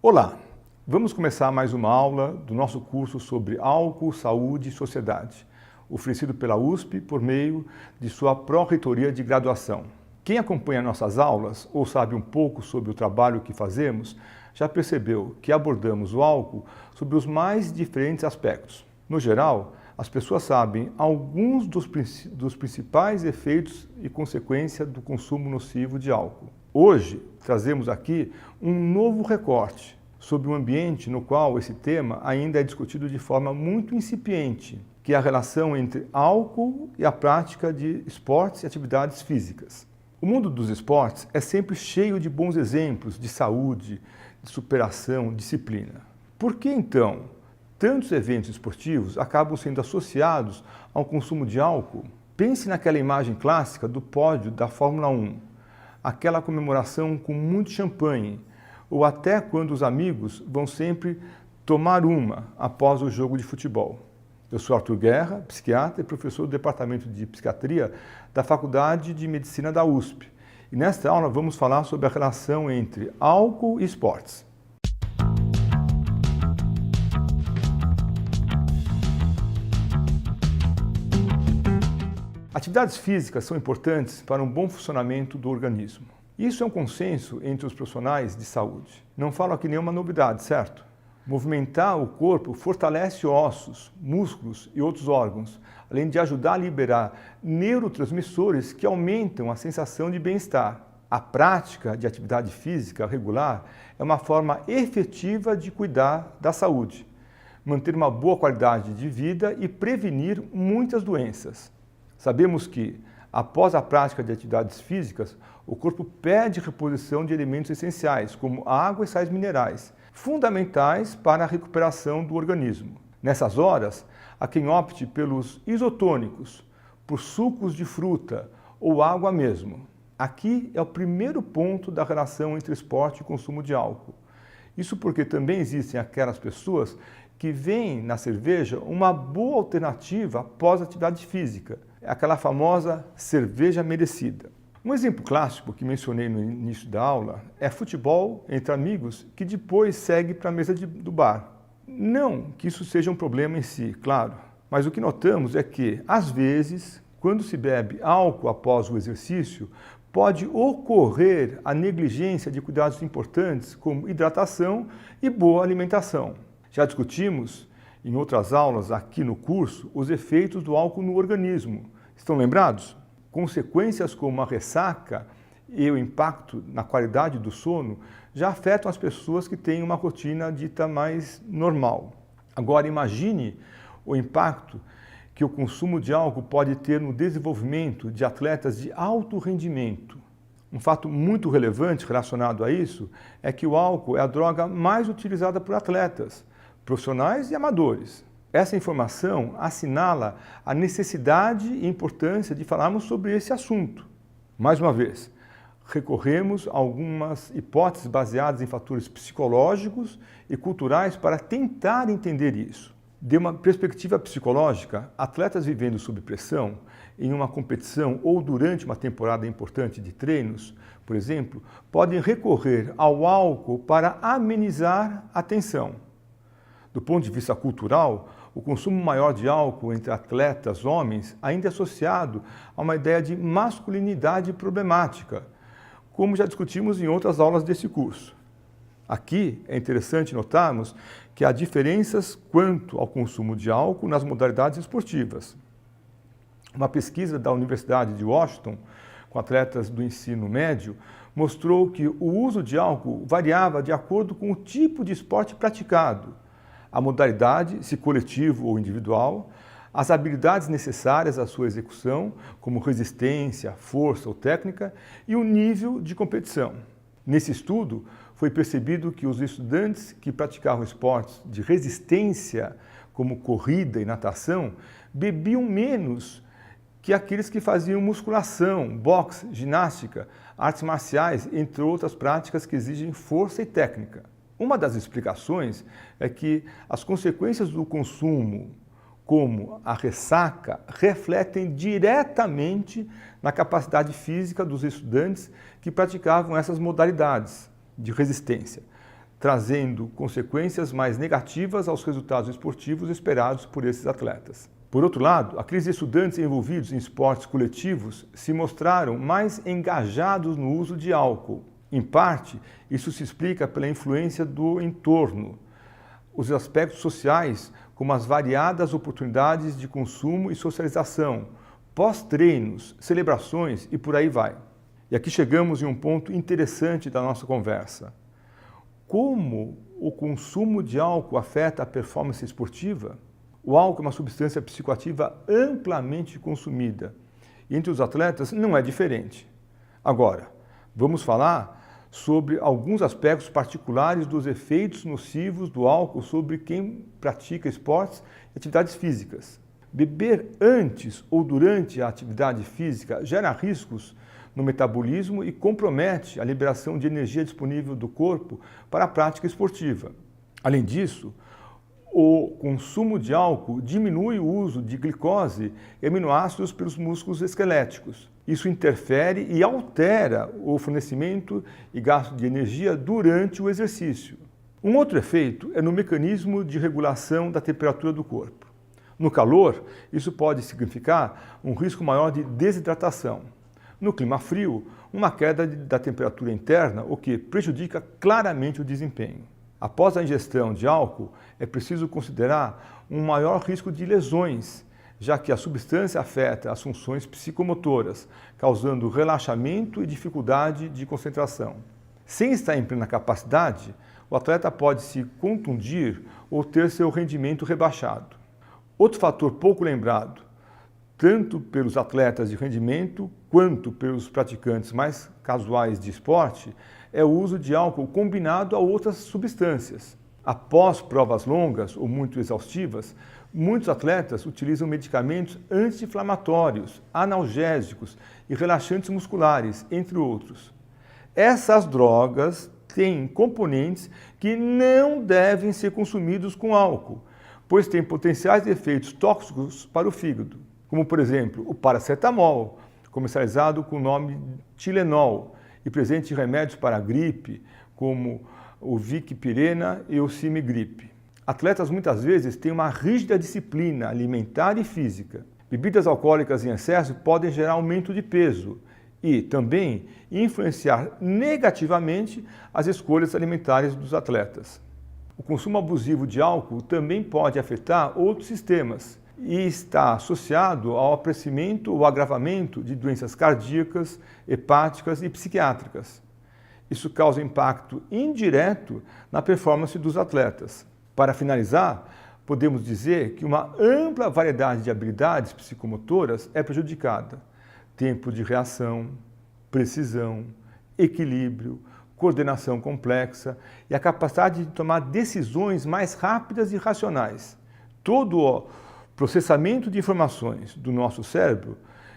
Olá! Vamos começar mais uma aula do nosso curso sobre álcool, saúde e sociedade, oferecido pela USP por meio de sua pró-reitoria de graduação. Quem acompanha nossas aulas ou sabe um pouco sobre o trabalho que fazemos, já percebeu que abordamos o álcool sobre os mais diferentes aspectos. No geral, as pessoas sabem alguns dos principais efeitos e consequências do consumo nocivo de álcool. Hoje, trazemos aqui um novo recorte sobre um ambiente no qual esse tema ainda é discutido de forma muito incipiente, que é a relação entre álcool e a prática de esportes e atividades físicas. O mundo dos esportes é sempre cheio de bons exemplos de saúde, de superação, disciplina. Por que então tantos eventos esportivos acabam sendo associados ao consumo de álcool? Pense naquela imagem clássica do pódio da Fórmula 1, aquela comemoração com muito champanhe, ou até quando os amigos vão sempre tomar uma após o jogo de futebol. Eu sou Arthur Guerra, psiquiatra e professor do Departamento de Psiquiatria da Faculdade de Medicina da USP. E nesta aula vamos falar sobre a relação entre álcool e esportes. Atividades físicas são importantes para um bom funcionamento do organismo. Isso é um consenso entre os profissionais de saúde. Não falo aqui nenhuma novidade, certo? Movimentar o corpo fortalece ossos, músculos e outros órgãos, além de ajudar a liberar neurotransmissores que aumentam a sensação de bem-estar. A prática de atividade física regular é uma forma efetiva de cuidar da saúde, manter uma boa qualidade de vida e prevenir muitas doenças. Sabemos que, após a prática de atividades físicas, o corpo perde reposição de elementos essenciais, como água e sais minerais, fundamentais para a recuperação do organismo. Nessas horas, há quem opte pelos isotônicos, por sucos de fruta ou água mesmo. Aqui é o primeiro ponto da relação entre esporte e consumo de álcool. Isso porque também existem aquelas pessoas que veem na cerveja uma boa alternativa após a atividade física. É aquela famosa cerveja merecida. Um exemplo clássico que mencionei no início da aula é futebol entre amigos que depois segue para a mesa do bar. Não que isso seja um problema em si, claro, mas o que notamos é que, às vezes, quando se bebe álcool após o exercício, pode ocorrer a negligência de cuidados importantes como hidratação e boa alimentação. Já discutimos em outras aulas aqui no curso os efeitos do álcool no organismo. Estão lembrados? Consequências como a ressaca e o impacto na qualidade do sono já afetam as pessoas que têm uma rotina dita mais normal. Agora imagine o impacto que o consumo de álcool pode ter no desenvolvimento de atletas de alto rendimento. Um fato muito relevante relacionado a isso é que o álcool é a droga mais utilizada por atletas, profissionais e amadores. Essa informação assinala a necessidade e importância de falarmos sobre esse assunto. Mais uma vez, recorremos a algumas hipóteses baseadas em fatores psicológicos e culturais para tentar entender isso. De uma perspectiva psicológica, atletas vivendo sob pressão, em uma competição ou durante uma temporada importante de treinos, por exemplo, podem recorrer ao álcool para amenizar a tensão. Do ponto de vista cultural, o consumo maior de álcool entre atletas homens ainda é associado a uma ideia de masculinidade problemática, como já discutimos em outras aulas desse curso. Aqui é interessante notarmos que há diferenças quanto ao consumo de álcool nas modalidades esportivas. Uma pesquisa da Universidade de Washington, com atletas do ensino médio, mostrou que o uso de álcool variava de acordo com o tipo de esporte praticado, a modalidade, se coletivo ou individual, as habilidades necessárias à sua execução, como resistência, força ou técnica, e o nível de competição. Nesse estudo, foi percebido que os estudantes que praticavam esportes de resistência, como corrida e natação, bebiam menos que aqueles que faziam musculação, boxe, ginástica, artes marciais, entre outras práticas que exigem força e técnica. Uma das explicações é que as consequências do consumo, como a ressaca, refletem diretamente na capacidade física dos estudantes que praticavam essas modalidades de resistência. trazendo consequências mais negativas aos resultados esportivos esperados por esses atletas. Por outro lado, aqueles estudantes envolvidos em esportes coletivos se mostraram mais engajados no uso de álcool. Em parte, isso se explica pela influência do entorno, os aspectos sociais, como as variadas oportunidades de consumo e socialização, pós-treinos, celebrações e por aí vai. E aqui chegamos em um ponto interessante da nossa conversa. Como o consumo de álcool afeta a performance esportiva? O álcool é uma substância psicoativa amplamente consumida e entre os atletas não é diferente. Agora, vamos falar sobre alguns aspectos particulares dos efeitos nocivos do álcool sobre quem pratica esportes e atividades físicas. Beber antes ou durante a atividade física gera riscos no metabolismo e compromete a liberação de energia disponível do corpo para a prática esportiva. Além disso, o consumo de álcool diminui o uso de glicose e aminoácidos pelos músculos esqueléticos. Isso interfere e altera o fornecimento e gasto de energia durante o exercício. Um outro efeito é no mecanismo de regulação da temperatura do corpo. No calor, isso pode significar um risco maior de desidratação. No clima frio, uma queda da temperatura interna, o que prejudica claramente o desempenho. Após a ingestão de álcool, é preciso considerar um maior risco de lesões, já que a substância afeta as funções psicomotoras, causando relaxamento e dificuldade de concentração. Sem estar em plena capacidade, o atleta pode se contundir ou ter seu rendimento rebaixado. Outro fator pouco lembrado, tanto pelos atletas de rendimento quanto pelos praticantes mais casuais de esporte, é o uso de álcool combinado a outras substâncias. Após provas longas ou muito exaustivas, muitos atletas utilizam medicamentos anti-inflamatórios, analgésicos e relaxantes musculares, entre outros. Essas drogas têm componentes que não devem ser consumidos com álcool, pois têm potenciais efeitos tóxicos para o fígado, como por exemplo o paracetamol, comercializado com o nome Tilenol e presente em remédios para a gripe, como o Vicipirena e o Simigrip. Atletas muitas vezes têm uma rígida disciplina alimentar e física. Bebidas alcoólicas em excesso podem gerar aumento de peso e também influenciar negativamente as escolhas alimentares dos atletas. O consumo abusivo de álcool também pode afetar outros sistemas e está associado ao aparecimento ou agravamento de doenças cardíacas, hepáticas e psiquiátricas. Isso causa impacto indireto na performance dos atletas. Para finalizar, podemos dizer que uma ampla variedade de habilidades psicomotoras é prejudicada. Tempo de reação, precisão, equilíbrio, coordenação complexa e a capacidade de tomar decisões mais rápidas e racionais. Todo o processamento de informações do nosso cérebro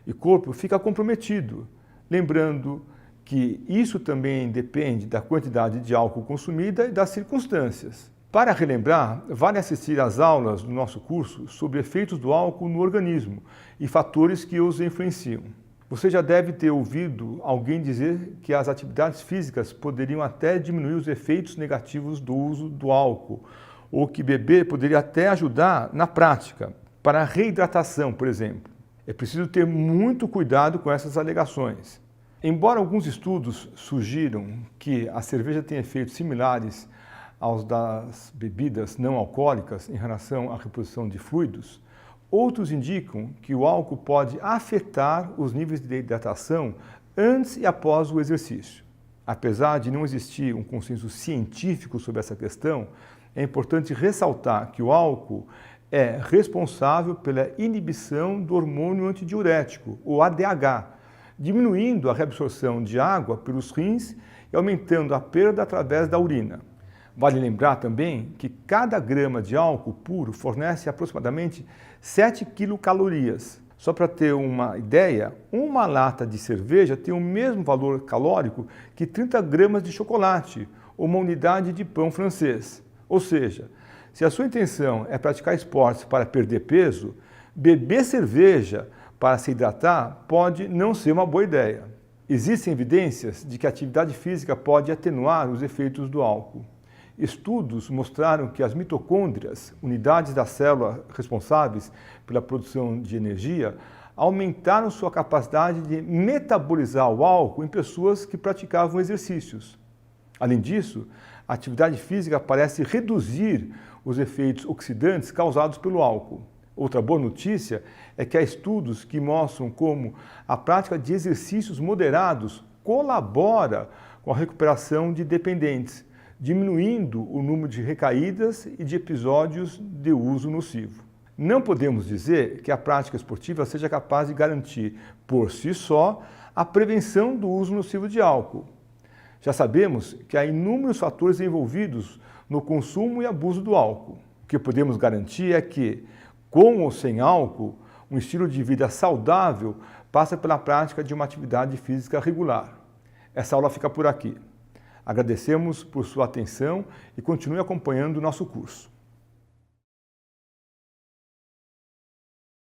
e corpo fica comprometido, lembrando que isso também depende da quantidade de álcool consumida e das circunstâncias. Para relembrar, vale assistir às aulas do nosso curso sobre efeitos do álcool no organismo e fatores que os influenciam. Você já deve ter ouvido alguém dizer que as atividades físicas poderiam até diminuir os efeitos negativos do uso do álcool, ou que beber poderia até ajudar na prática, para a reidratação, por exemplo. É preciso ter muito cuidado com essas alegações. Embora alguns estudos sugiram que a cerveja tem efeitos similares aos das bebidas não alcoólicas em relação à reposição de fluidos, outros indicam que o álcool pode afetar os níveis de hidratação antes e após o exercício. Apesar de não existir um consenso científico sobre essa questão, é importante ressaltar que o álcool é responsável pela inibição do hormônio antidiurético, o ADH, diminuindo a reabsorção de água pelos rins e aumentando a perda através da urina. Vale lembrar também que cada grama de álcool puro fornece aproximadamente 7 quilocalorias. Só para ter uma ideia, uma lata de cerveja tem o mesmo valor calórico que 30 gramas de chocolate ou uma unidade de pão francês. Ou seja, se a sua intenção é praticar esportes para perder peso, beber cerveja para se hidratar pode não ser uma boa ideia. Existem evidências de que a atividade física pode atenuar os efeitos do álcool. Estudos mostraram que as mitocôndrias, unidades da célula responsáveis pela produção de energia, aumentaram sua capacidade de metabolizar o álcool em pessoas que praticavam exercícios. Além disso, a atividade física parece reduzir os efeitos oxidantes causados pelo álcool. Outra boa notícia é que há estudos que mostram como a prática de exercícios moderados colabora com a recuperação de dependentes, diminuindo o número de recaídas e de episódios de uso nocivo. Não podemos dizer que a prática esportiva seja capaz de garantir, por si só, a prevenção do uso nocivo de álcool. Já sabemos que há inúmeros fatores envolvidos no consumo e abuso do álcool. O que podemos garantir é que, com ou sem álcool, um estilo de vida saudável passa pela prática de uma atividade física regular. Essa aula fica por aqui. Agradecemos por sua atenção e continue acompanhando o nosso curso.